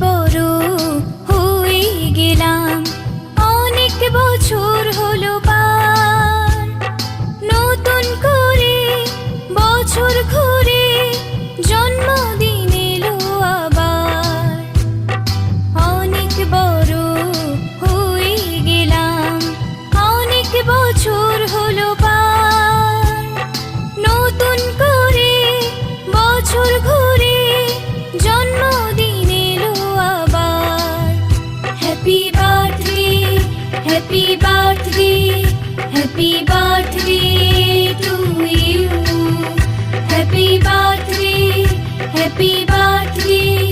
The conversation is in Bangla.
বড় হয়ে গেলাম, অনেক বছর হলো পার। নতুন করে বছর ঘুরে জন্মদিন এলো আবার। অনেক বড় হয়ে গেলাম, অনেক বছর হলো পার। নতুন করে বছর ঘুরে জন্মদিন এলো আবার। Happy birthday, happy birthday, happy birthday to you. Happy birthday, happy birthday